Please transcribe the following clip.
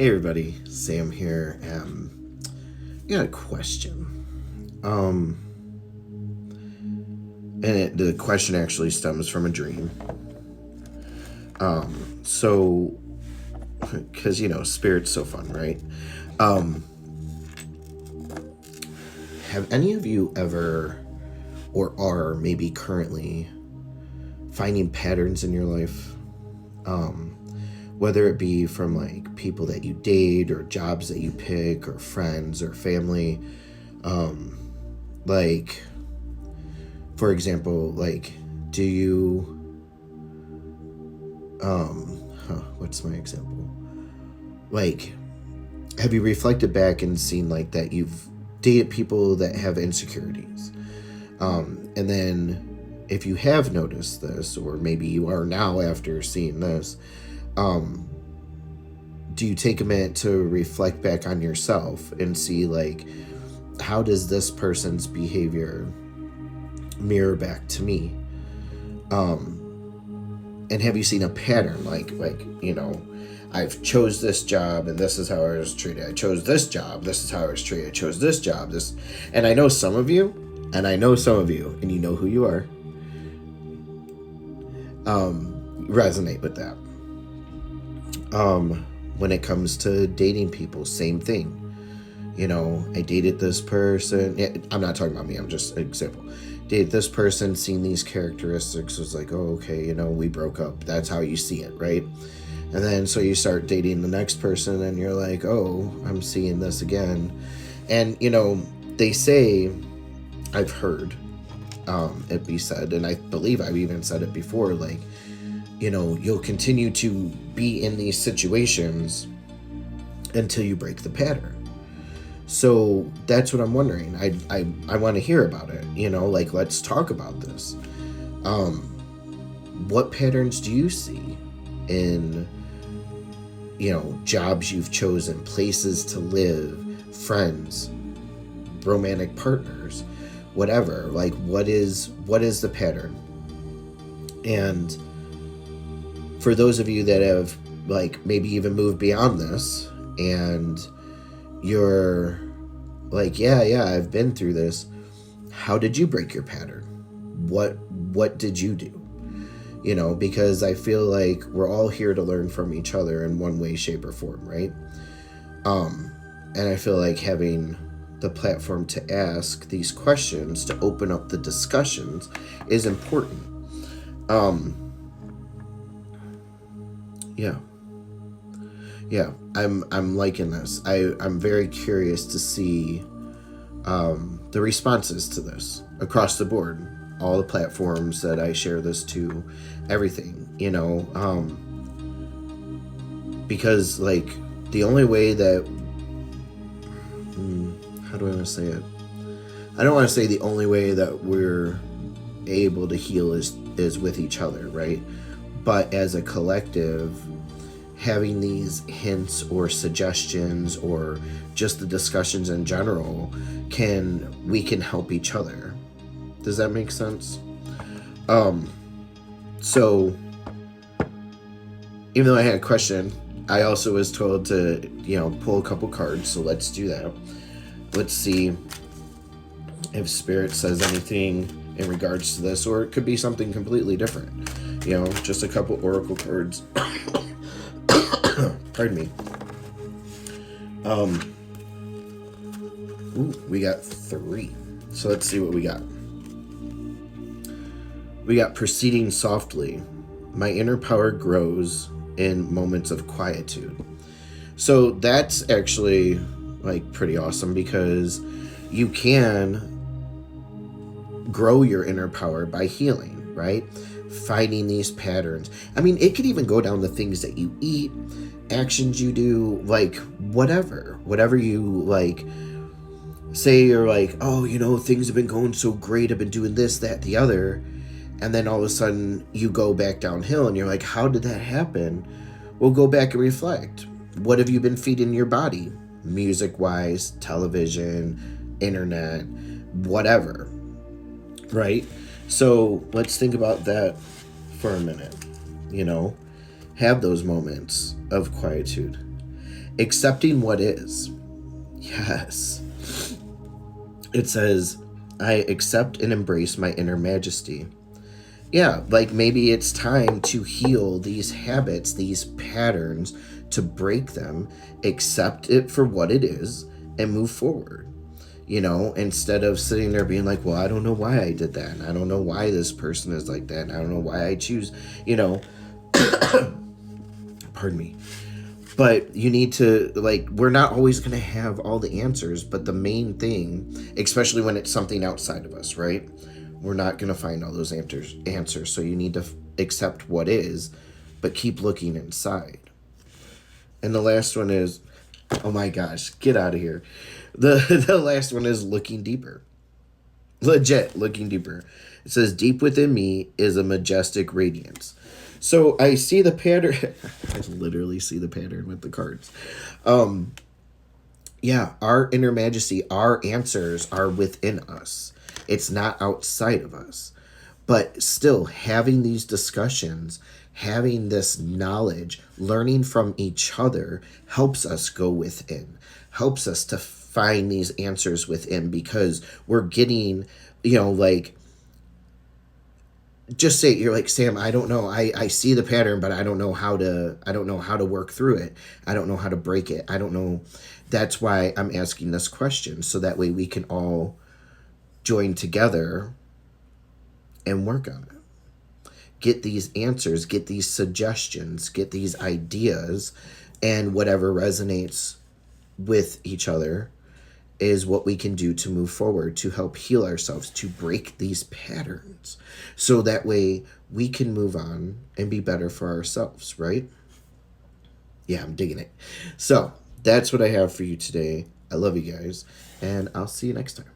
Hey everybody, Sam here. I got a question. Um, the question actually stems from a dream. So, because spirit's so fun, right? Um, have any of you ever, or are maybe currently, finding patterns in your life? Whether it be from like people that you date, or jobs that you pick, or friends, or family. Like, for example, like, do you what's my example? Like, have you reflected back and seen like that you've dated people that have insecurities? And then if you have noticed this, or maybe you are now after seeing this, do you take a minute to reflect back on yourself and see like, how does this person's behavior mirror back to me? And have you seen a pattern, like I've chose this job and this is how I was treated. I chose this job, this is how I was treated. I chose this job, this. And I know some of you, and you know who you are, resonate with that. When it comes to dating people, same thing. I dated this person. I'm not talking about me, I'm just an example. Dated this person, seen these characteristics, was like, oh, okay, we broke up. That's how you see it, right? And then so you start dating the next person and you're like, oh, I'm seeing this again. And, they say, I've heard it be said, and I believe I've even said it before, like, you'll continue to be in these situations until you break the pattern. So that's what I'm wondering. I want to hear about it, like, let's talk about this. What patterns do you see in, jobs you've chosen, places to live, friends, romantic partners, whatever? Like, what is the pattern? And for those of you that have, like, maybe even moved beyond this, and you're like, yeah, I've been through this. How did you break your pattern? What did you do? Because I feel like we're all here to learn from each other in one way, shape, or form, right? And I feel like having the platform to ask these questions, to open up the discussions, is important. Yeah, I'm liking this. I'm very curious to see the responses to this across the board, all the platforms that I share this to, everything, because, like, the only way that, how do I want to say it? I don't want to say the only way that we're able to heal is with each other, right? But as a collective, having these hints or suggestions, or just the discussions in general, we can help each other. Does that make sense? So even though I had a question, I also was told to, pull a couple cards. So let's do that. Let's see if Spirit says anything in regards to this, or it could be something completely different. Just a couple oracle cards. Pardon me. We got 3. So let's see what we got. We got proceeding softly. My inner power grows in moments of quietude. So that's actually, like, pretty awesome, because you can grow your inner power by healing, right? Finding these patterns. I mean, it could even go down to things that you eat, actions you do, like, whatever you, like, say you're like, oh, things have been going so great, I've been doing this, that, the other, and then all of a sudden you go back downhill and you're like, how did that happen? Well, go back and reflect. What have you been feeding your body? Music wise, television, internet, whatever, right? So let's think about that for a minute. Have those moments of quietude. Accepting what is. Yes. It says, I accept and embrace my inner majesty. Yeah, like maybe it's time to heal these habits, these patterns, to break them, accept it for what it is, and move forward. Instead of sitting there being like, well, I don't know why I did that. And I don't know why this person is like that. And I don't know why I choose, pardon me. But you need to, like, we're not always going to have all the answers, but the main thing, especially when it's something outside of us, right? We're not going to find all those answers. So you need to accept what is, but keep looking inside. And the last one is, oh my gosh, get out of here. The last one is looking deeper. Legit, looking deeper. It says, deep within me is a majestic radiance. So I see the pattern. I literally see the pattern with the cards. Yeah, our inner majesty, our answers are within us. It's not outside of us. But still, having these discussions, having this knowledge, learning from each other helps us go within, helps us to find these answers within, because we're getting, like, just say, you're like, Sam, I don't know. I see the pattern, but I don't know how to work through it. I don't know how to break it. I don't know. That's why I'm asking this question. So that way we can all join together and work on it. Get these answers, get these suggestions, get these ideas, and whatever resonates with each other is what we can do to move forward, to help heal ourselves, to break these patterns. So that way we can move on and be better for ourselves, right? Yeah, I'm digging it. So that's what I have for you today. I love you guys, and I'll see you next time.